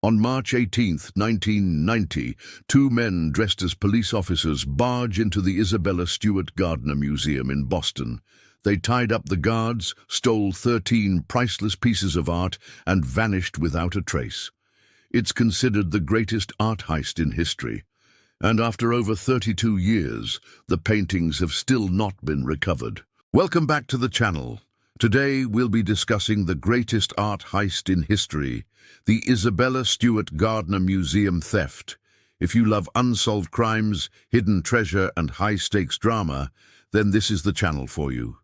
On March 18, 1990, two men dressed as police officers barge into the Isabella Stewart Gardner Museum in Boston. They tied up the guards, stole 13 priceless pieces of art, and vanished without a trace. It's considered the greatest art heist in history. And after over 32 years, the paintings have still not been recovered. Welcome back to the channel. Today we'll be discussing the greatest art heist in history, the Isabella Stewart Gardner Museum theft. If you love unsolved crimes, hidden treasure, and high-stakes drama, then this is the channel for you.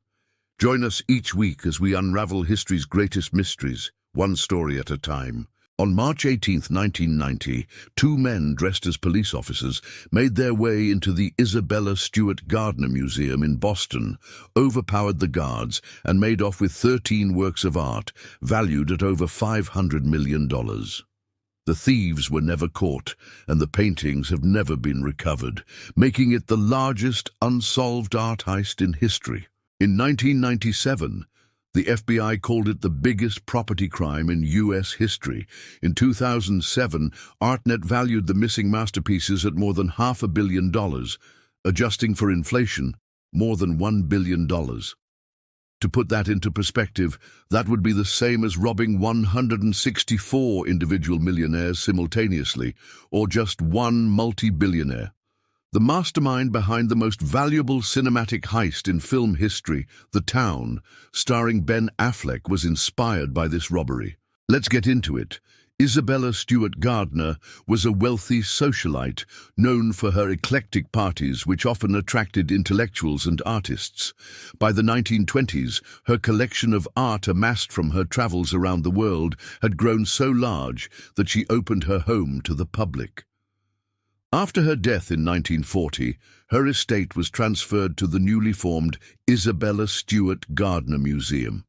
Join us each week as we unravel history's greatest mysteries, one story at a time. On March 18, 1990, two men dressed as police officers made their way into the Isabella Stewart Gardner Museum in Boston, overpowered the guards, and made off with 13 works of art valued at over $500 million. The thieves were never caught, and the paintings have never been recovered, making it the largest unsolved art heist in history. In 1997, the FBI called it the biggest property crime in U.S. history. In 2007, ArtNet valued the missing masterpieces at more than $500 million, adjusting for inflation, more than $1 billion. To put that into perspective, that would be the same as robbing 164 individual millionaires simultaneously, or just one multi-billionaire. The mastermind behind the most valuable cinematic heist in film history, The Town, starring Ben Affleck, was inspired by this robbery. Let's get into it. Isabella Stewart Gardner was a wealthy socialite known for her eclectic parties, which often attracted intellectuals and artists. By the 1920s, her collection of art amassed from her travels around the world had grown so large that she opened her home to the public. After her death in 1940, her estate was transferred to the newly formed Isabella Stewart Gardner Museum.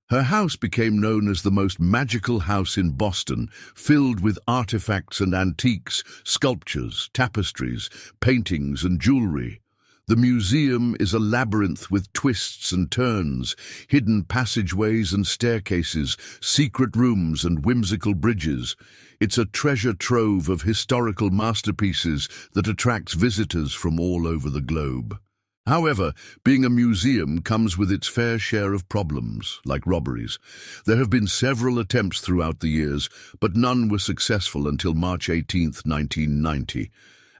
Her house became known as the most magical house in Boston, filled with artifacts and antiques, sculptures, tapestries, paintings, and jewelry. The museum is a labyrinth with twists and turns, hidden passageways and staircases, secret rooms and whimsical bridges. It's a treasure trove of historical masterpieces that attracts visitors from all over the globe. However, being a museum comes with its fair share of problems, like robberies. There have been several attempts throughout the years, but none were successful until March 18, 1990.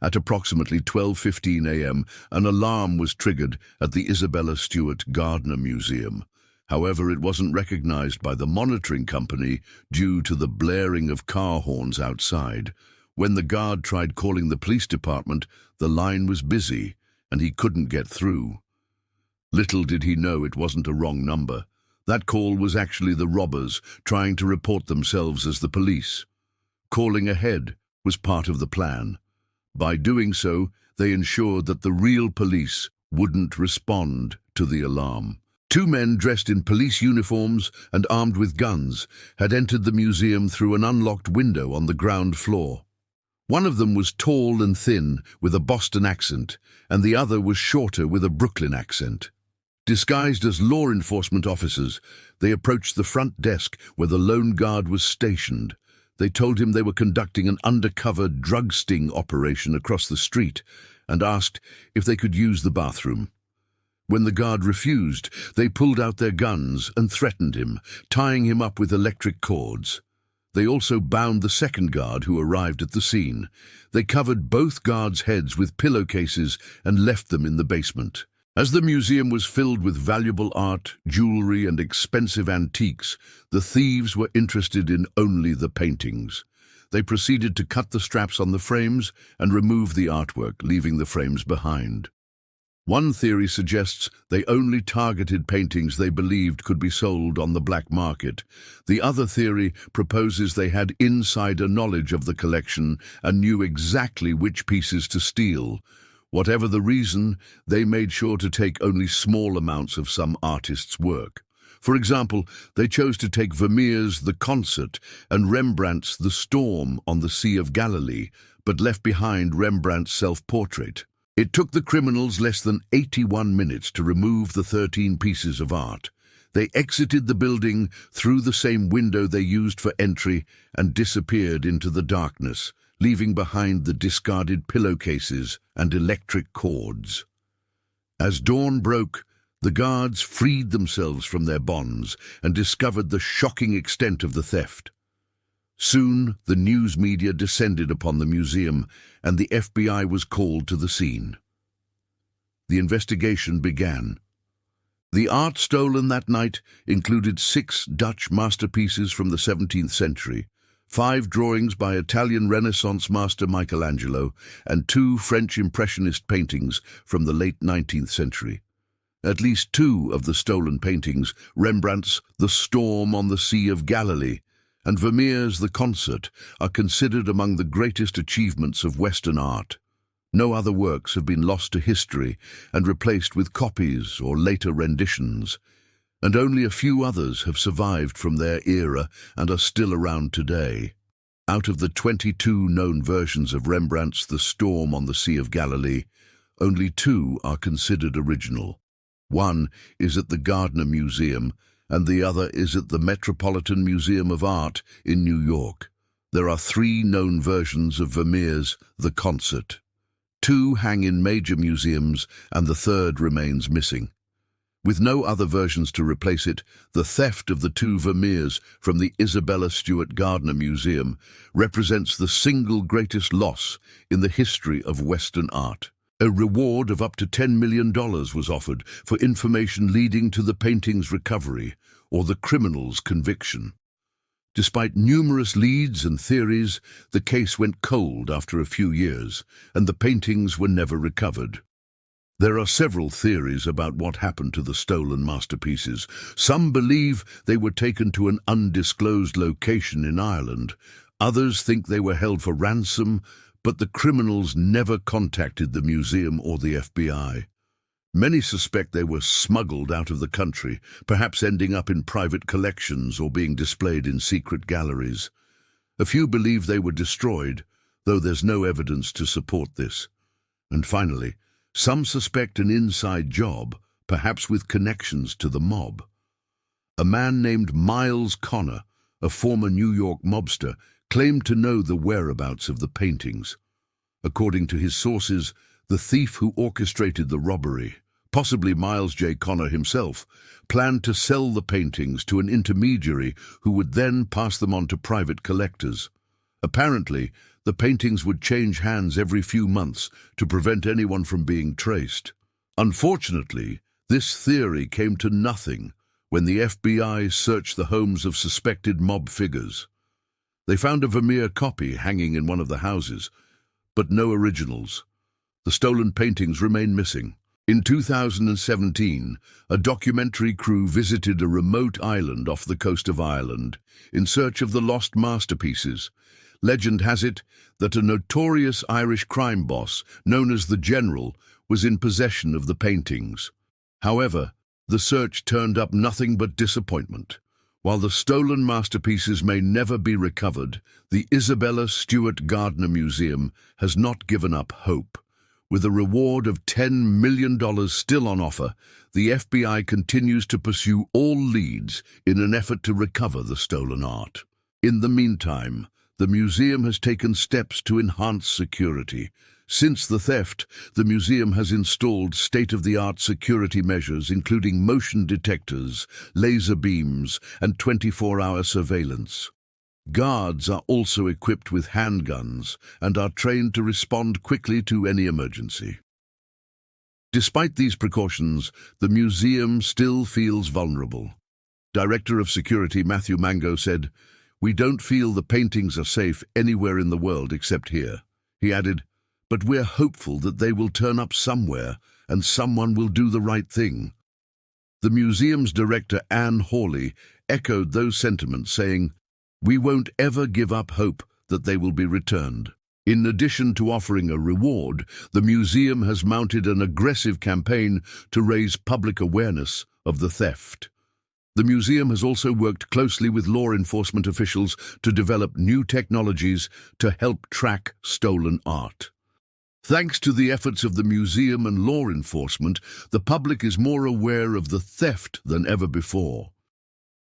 At approximately 12:15 a.m., an alarm was triggered at the Isabella Stewart Gardner Museum. However, it wasn't recognized by the monitoring company due to the blaring of car horns outside. When the guard tried calling the police department, the line was busy, and he couldn't get through. Little did he know it wasn't a wrong number. That call was actually the robbers trying to report themselves as the police. Calling ahead was part of the plan. By doing so, they ensured that the real police wouldn't respond to the alarm. Two men dressed in police uniforms and armed with guns had entered the museum through an unlocked window on the ground floor. One of them was tall and thin, with a Boston accent, and the other was shorter with a Brooklyn accent. Disguised as law enforcement officers, they approached the front desk where the lone guard was stationed. They told him they were conducting an undercover drug sting operation across the street and asked if they could use the bathroom. When the guard refused, they pulled out their guns and threatened him, tying him up with electric cords. They also bound the second guard who arrived at the scene. They covered both guards' heads with pillowcases and left them in the basement. As the museum was filled with valuable art, jewelry, and expensive antiques, the thieves were interested in only the paintings. They proceeded to cut the straps on the frames and remove the artwork, leaving the frames behind. One theory suggests they only targeted paintings they believed could be sold on the black market. The other theory proposes they had insider knowledge of the collection and knew exactly which pieces to steal. Whatever the reason, they made sure to take only small amounts of some artists' work. For example, they chose to take Vermeer's The Concert and Rembrandt's The Storm on the Sea of Galilee, but left behind Rembrandt's self-portrait. It took the criminals less than 81 minutes to remove the 13 pieces of art. They exited the building through the same window they used for entry and disappeared into the darkness, leaving behind the discarded pillowcases and electric cords. As dawn broke, the guards freed themselves from their bonds and discovered the shocking extent of the theft. Soon, the news media descended upon the museum, and the FBI was called to the scene. The investigation began. The art stolen that night included 6 Dutch masterpieces from the 17th century, 5 drawings by Italian Renaissance master Michelangelo, and 2 French Impressionist paintings from the late 19th century. At least 2 of the stolen paintings, Rembrandt's The Storm on the Sea of Galilee and Vermeer's The Concert, are considered among the greatest achievements of Western art. No other works have been lost to history and replaced with copies or later renditions, and only a few others have survived from their era and are still around today. Out of the 22 known versions of Rembrandt's The Storm on the Sea of Galilee, only 2 are considered original. One is at the Gardner Museum, and the other is at the Metropolitan Museum of Art in New York. There are 3 known versions of Vermeer's The Concert. 2 hang in major museums, and the 3rd remains missing. With no other versions to replace it, the theft of the 2 Vermeers from the Isabella Stewart Gardner Museum represents the single greatest loss in the history of Western art. A reward of up to $10 million was offered for information leading to the painting's recovery or the criminal's conviction. Despite numerous leads and theories, the case went cold after a few years, and the paintings were never recovered. There are several theories about what happened to the stolen masterpieces. Some believe they were taken to an undisclosed location in Ireland. Others think they were held for ransom, but the criminals never contacted the museum or the FBI. Many suspect they were smuggled out of the country, perhaps ending up in private collections or being displayed in secret galleries. A few believe they were destroyed, though there's no evidence to support this. And finally, some suspect an inside job, perhaps with connections to the mob. A man named Miles Connor, a former New York mobster, claimed to know the whereabouts of the paintings. According to his sources, the thief who orchestrated the robbery, possibly Miles J. Connor himself, planned to sell the paintings to an intermediary who would then pass them on to private collectors. Apparently, the paintings would change hands every few months to prevent anyone from being traced. Unfortunately, this theory came to nothing when the FBI searched the homes of suspected mob figures. They found a Vermeer copy hanging in one of the houses, but no originals. The stolen paintings remain missing. In 2017, a documentary crew visited a remote island off the coast of Ireland in search of the lost masterpieces. Legend has it that a notorious Irish crime boss known as the General was in possession of the paintings. However, the search turned up nothing but disappointment. While the stolen masterpieces may never be recovered, the Isabella Stewart Gardner Museum has not given up hope. With a reward of $10 million still on offer, the FBI continues to pursue all leads in an effort to recover the stolen art. In the meantime, the museum has taken steps to enhance security. Since the theft, the museum has installed state-of-the-art security measures including motion detectors, laser beams, and 24-hour surveillance. Guards are also equipped with handguns and are trained to respond quickly to any emergency. Despite these precautions, the museum still feels vulnerable. Director of Security Matthew Mango said, "We don't feel the paintings are safe anywhere in the world except here." He added, "But we're hopeful that they will turn up somewhere and someone will do the right thing." The museum's director, Anne Hawley, echoed those sentiments, saying, "We won't ever give up hope that they will be returned." In addition to offering a reward, the museum has mounted an aggressive campaign to raise public awareness of the theft. The museum has also worked closely with law enforcement officials to develop new technologies to help track stolen art. Thanks to the efforts of the museum and law enforcement, the public is more aware of the theft than ever before.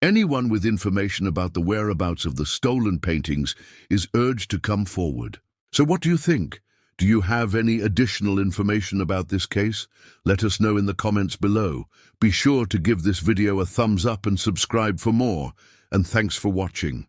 Anyone with information about the whereabouts of the stolen paintings is urged to come forward. So what do you think? Do you have any additional information about this case? Let us know in the comments below. Be sure to give this video a thumbs up and subscribe for more. And thanks for watching.